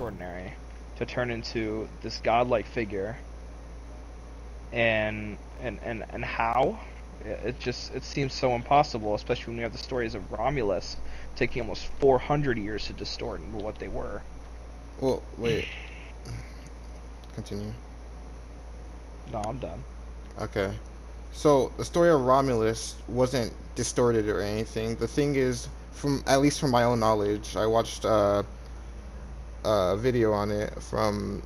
extraordinary to turn into this godlike figure, and how? It seems so impossible, especially when we have the stories of Romulus taking almost 400 years to distort into what they were. Well, wait. Continue. No, I'm done. Okay. So the story of Romulus wasn't distorted or anything. The thing is, from at least from my own knowledge, I watched a video on it from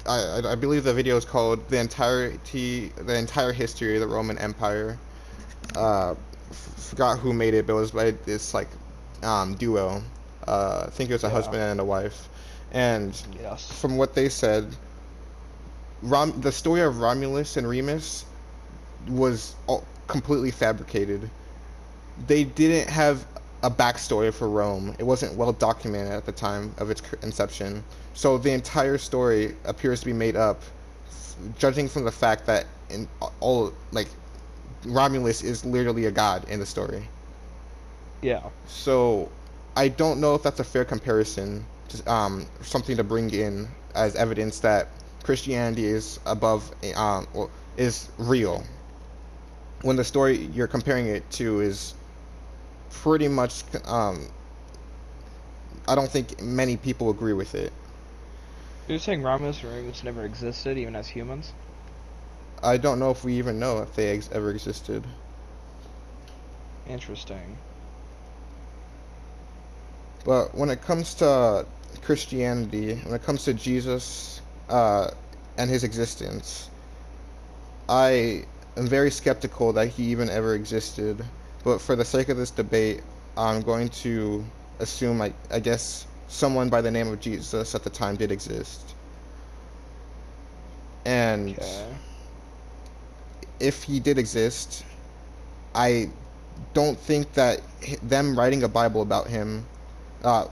I believe the video is called the entire history of the Roman Empire. Forgot who made it, but it was by this like duo. I think it was a Yeah. husband and a wife, and Yes. from what they said, the story of Romulus and Remus was completely fabricated. They didn't have a backstory for Rome. It wasn't well documented at the time of its inception. So the entire story appears to be made up, judging from the fact that in all like Romulus is literally a god in the story. Yeah. So I don't know if that's a fair comparison, to, something to bring in as evidence that Christianity is above, well, is real. When the story you're comparing it to is pretty much, I don't think many people agree with it. You're saying Romulus and Remus never existed, even as humans? I don't know if we even know if they ever existed. Interesting. But when it comes to Christianity, when it comes to Jesus and his existence, I am very skeptical that he even ever existed. But for the sake of this debate, I'm going to assume, I guess, someone by the name of Jesus at the time did exist. And Okay. if he did exist, I don't think that them writing a Bible about him,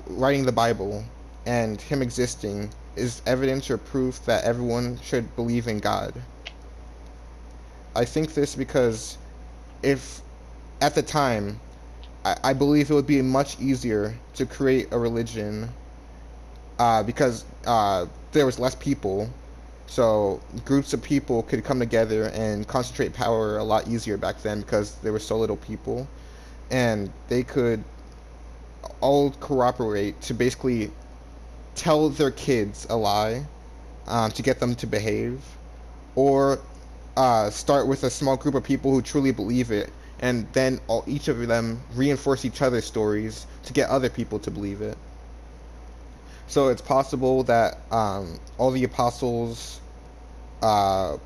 writing the Bible, and him existing is evidence or proof that everyone should believe in God. I think this because if at the time, I believe it would be much easier to create a religion because there was less people, so groups of people could come together and concentrate power a lot easier back then because there were so little people, and they could all cooperate to basically tell their kids a lie to get them to behave, or start with a small group of people who truly believe it, and then each of them reinforce each other's stories to get other people to believe it. So it's possible that all the apostles uh,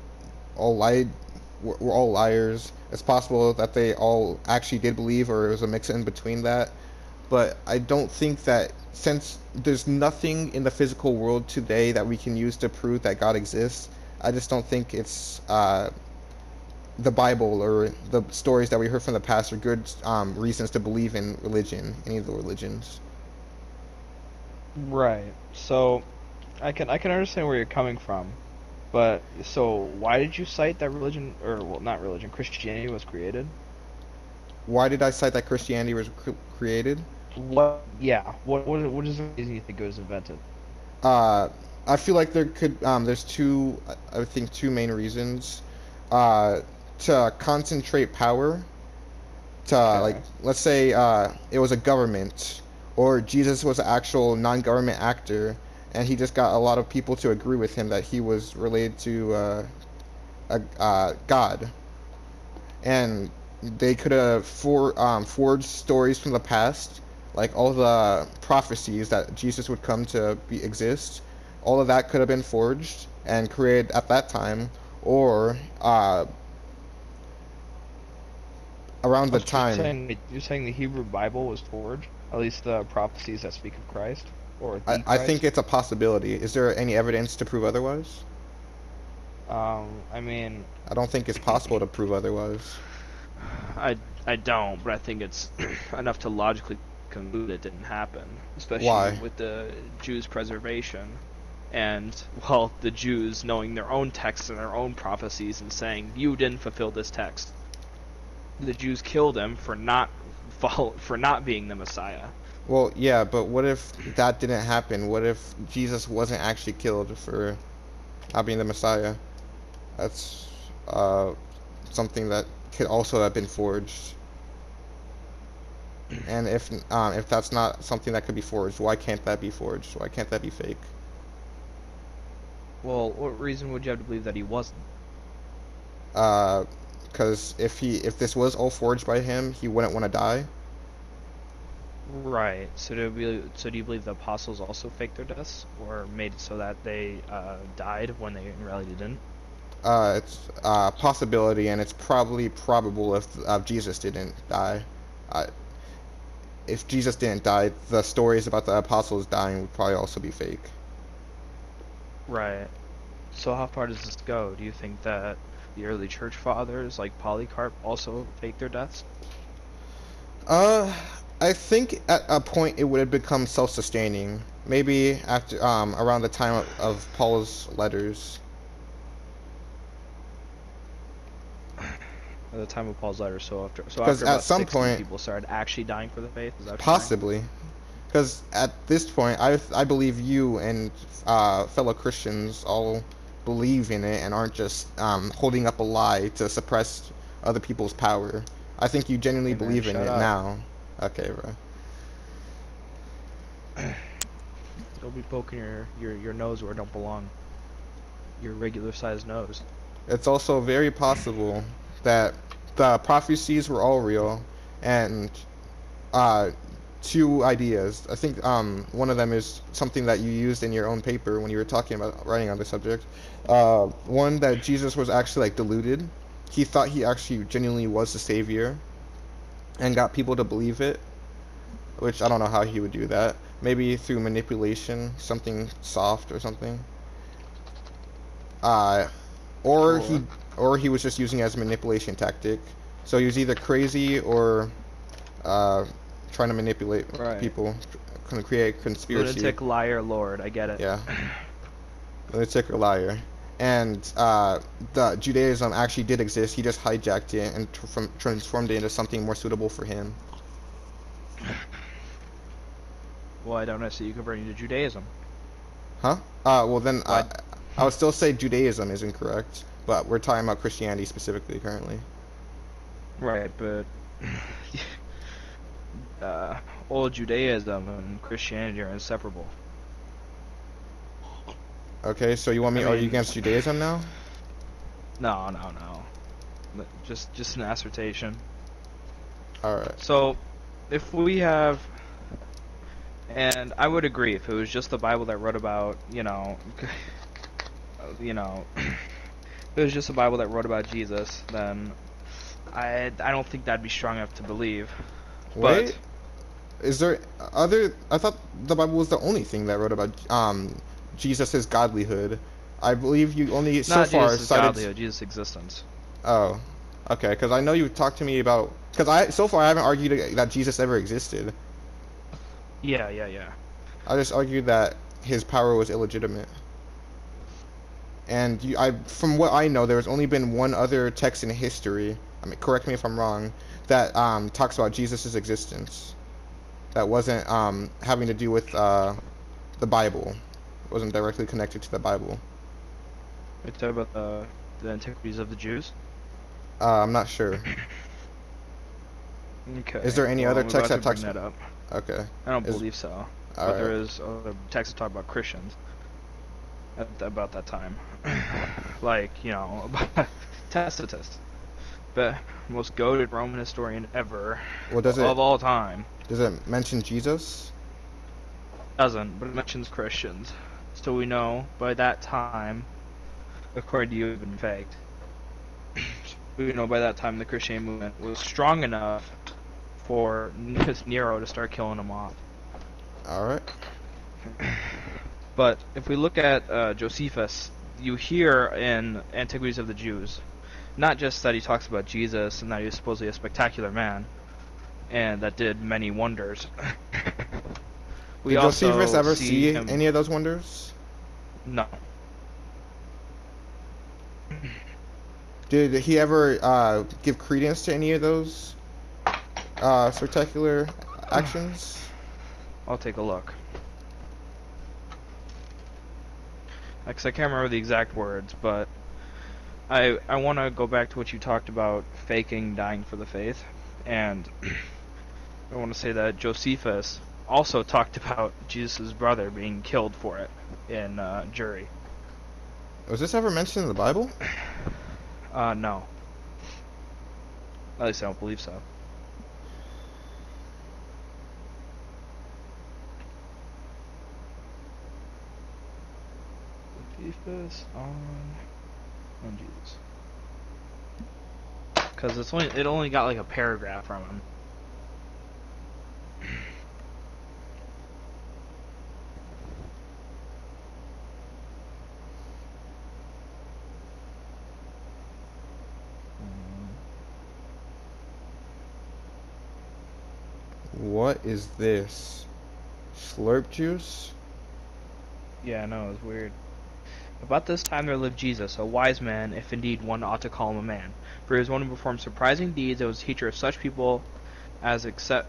all lied, were all liars. It's possible that they all actually did believe, or it was a mix in between that. But I don't think that, since there's nothing in the physical world today that we can use to prove that God exists, I just don't think it's the Bible or the stories that we heard from the past are good reasons to believe in religion, any of the religions. Right. So I can understand where you're coming from, but so why did you cite that religion, or well, not religion, Christianity was created? Why did I cite that Christianity was created? What? Yeah. What is the reason you think it was invented? Uh, I feel like there's I think two main reasons. Uh, to concentrate power, to like, Okay. let's say it was a government, or Jesus was an actual non-government actor, and he just got a lot of people to agree with him that he was related to God, and they could have forged stories from the past, like all the prophecies that Jesus would come to exist. All of that could have been forged and created at that time, or around Oh, the so you're time. saying the Hebrew Bible was forged? At least the prophecies that speak of Christ or the I think Christ? it's a possibility. Is there any evidence to prove otherwise? I mean, I don't think it's possible to prove otherwise. I I don't, but I think it's enough to logically conclude it didn't happen, especially Why? with the Jews' preservation. And, well, the Jews knowing their own texts and their own prophecies and saying, you didn't fulfill this text. The Jews killed him for not being the Messiah. Well, yeah, but what if that didn't happen? What if Jesus wasn't actually killed for not being the Messiah? That's uh, something that could also have been forged. And if that's not something that could be forged, why can't that be forged? Why can't that be fake? Well, what reason would you have to believe that he wasn't? Uh, because if this was all forged by him, he wouldn't want to die. Right. So do you believe the apostles also faked their deaths, or made it so that they died when they in reality didn't? It's a possibility, and it's probably probable if Jesus didn't die. Uh, if Jesus didn't die, the stories about the apostles dying would probably also be fake. Right. So how far does this go? Do you think that the early church fathers, like Polycarp, also faked their deaths? Uh, I think at a point it would have become self-sustaining. Maybe after around the time of Paul's letters. At the time of Paul's letter, so Because after at about some 60, point, people started actually dying for the faith. Is that what you're saying? possibly. Because at this point, I believe you and fellow Christians all believe in it and aren't just holding up a lie to suppress other people's power. I think you genuinely Hey man, believe in shut it up. now. Okay, bro. Don't be poking your nose where it don't belong. Your regular sized nose. It's also very possible that the prophecies were all real, and uh, two ideas. I think one of them is something that you used in your own paper when you were talking about writing on the subject. One that Jesus was actually like deluded. He thought he actually genuinely was the savior, and got people to believe it. Which I don't know how he would do that. Maybe through manipulation, something soft or something. Uh, or Or he or he was just using it as a manipulation tactic. So he was either crazy or uh, trying to manipulate right. people, kind of create conspiracy. Lunatic liar lord, I get it. Yeah, lunatic or liar. And the Judaism actually did exist. He just hijacked it and transformed it into something more suitable for him. Well, I don't know. So you converting to Judaism. Huh? Well then, Why? I would still say Judaism is incorrect, but we're talking about Christianity specifically currently. Right, but old Judaism and Christianity are inseparable. Okay, so you want me I to argue mean, against Judaism now? no. Just an assertion. All right. So, if we have, and I would agree, if it was just the Bible that wrote about, if it was just the Bible that wrote about Jesus, then I don't think that'd be strong enough to believe. But Wait, is there other? I thought the Bible was the only thing that wrote about Jesus's godlyhood. I believe you only so not far Jesus' cited. godlyhood, Jesus' existence. Oh, okay. Because I know you talked to me about. Because I so far I haven't argued that Jesus ever existed. Yeah. I just argued that his power was illegitimate. And from what I know, there's only been one other text in history. I mean, correct me if I'm wrong. That talks about Jesus's existence. That wasn't having to do with the Bible. It wasn't directly connected to the Bible. We talk about the antiquities of the Jews. I'm not sure. Is Okay, there any well, other I'm text about to that bring talks? that up. Okay. I don't Is believe so, all but right. there is other texts that talk about Christians about that time, like about Tacitus, the most goated Roman historian ever Well, does it of all time. mention Jesus? Doesn't, but it mentions Christians, so we know by that time, according to you, it had been faked. We know by that time the Christian movement was strong enough for Nero to start killing them off. All right. But if we look at Josephus, you hear in Antiquities of the Jews, not just that he talks about Jesus and that he was supposedly a spectacular man, and that did many wonders. We Did Josephus also ever see see him. any of those wonders? No. Did he ever give credence to any of those spectacular actions? I'll take a look. Because I can't remember the exact words, but I want to go back to what you talked about, faking dying for the faith, and I want to say that Josephus also talked about Jesus' brother being killed for it in jury. Was this ever mentioned in the Bible? No. At least I don't believe so. Josephus on Jesus. Because it only got like a paragraph from him. What is this? Slurp juice? Yeah, I know, it's weird. About this time there lived Jesus, a wise man, if indeed one ought to call him a man. For he was one who performed surprising deeds, and was a teacher of such people as accept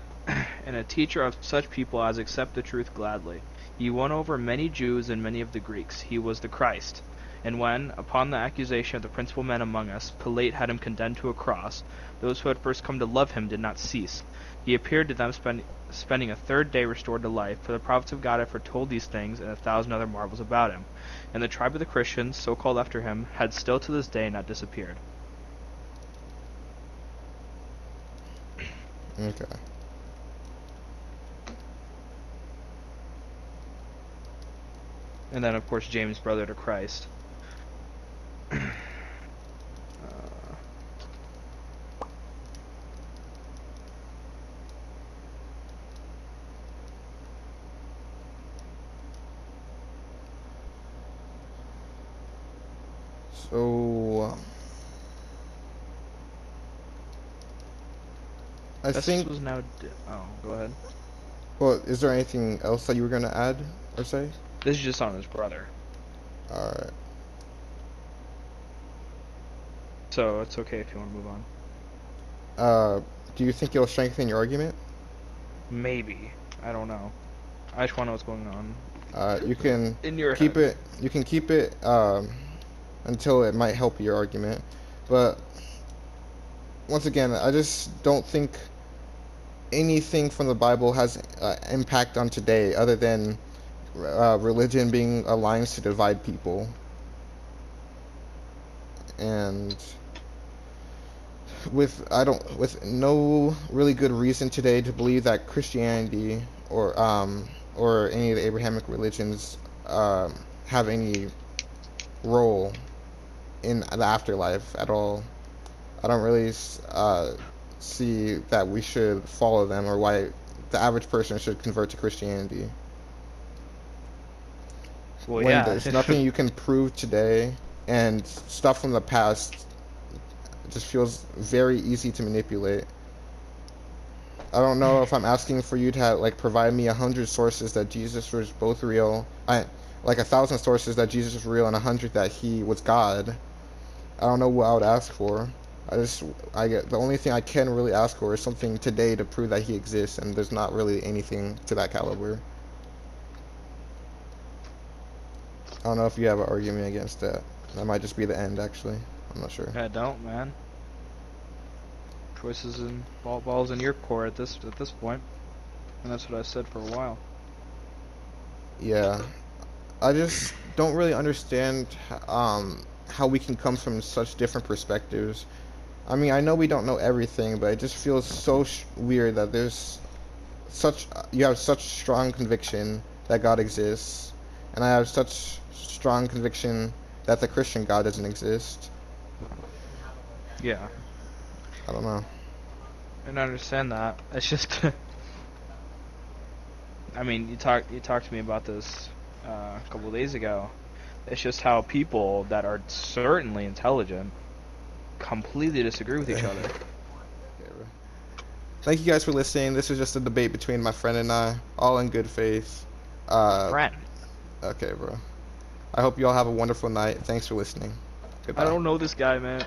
and a teacher of such people as accept the truth gladly. He won over many Jews and many of the Greeks. He was the Christ. And when, upon the accusation of the principal men among us, Pilate had him condemned to a cross, those who had first come to love him did not cease. He appeared to them, spending a third day restored to life, for the prophets of God had foretold these things and 1,000 other marvels about him. And the tribe of the Christians, so called after him, had still to this day not disappeared. Okay. And then, of course, James, brother to Christ. So, I think. Was now. Oh, go ahead. Well, is there anything else that you were gonna add or say? This is just on his brother. Alright. So it's okay if you want to move on. Do you think it'll strengthen your argument? Maybe. I don't know. I just want to know what's going on. You can In your keep head. it. You can keep it until it might help your argument, but once again, I just don't think anything from the Bible has impact on today, other than religion being a lines to divide people, and with no really good reason today to believe that Christianity or any of the Abrahamic religions have any role in the afterlife at all. I don't really see that we should follow them, or why the average person should convert to Christianity. Well, When yeah. there's nothing you can prove today, and stuff from the past just feels very easy to manipulate. I don't know if I'm asking for you to like provide me 100 sources that Jesus was both real, like 1,000 sources that Jesus was real and 100 that he was God. I don't know what I would ask for. The only thing I can really ask for is something today to prove that he exists, and there's not really anything to that caliber. I don't know if you have an argument against that. That might just be the end, actually. I'm not sure. I don't, man. Choices and balls in your court at this point, and that's what I said for a while. Yeah, I just don't really understand how we can come from such different perspectives. I mean, I know we don't know everything, but it just feels so weird that you have such strong conviction that God exists, and I have such strong conviction that the Christian God doesn't exist. Yeah. I don't know. And I understand that. It's just, I mean, you talked to me about this a couple of days ago. It's just how people that are certainly intelligent completely disagree with each other. Thank you guys for listening. This was just a debate between my friend and I, all in good faith. Friend. Okay, bro. I hope you all have a wonderful night. Thanks for listening. Goodbye. I don't know this guy, man.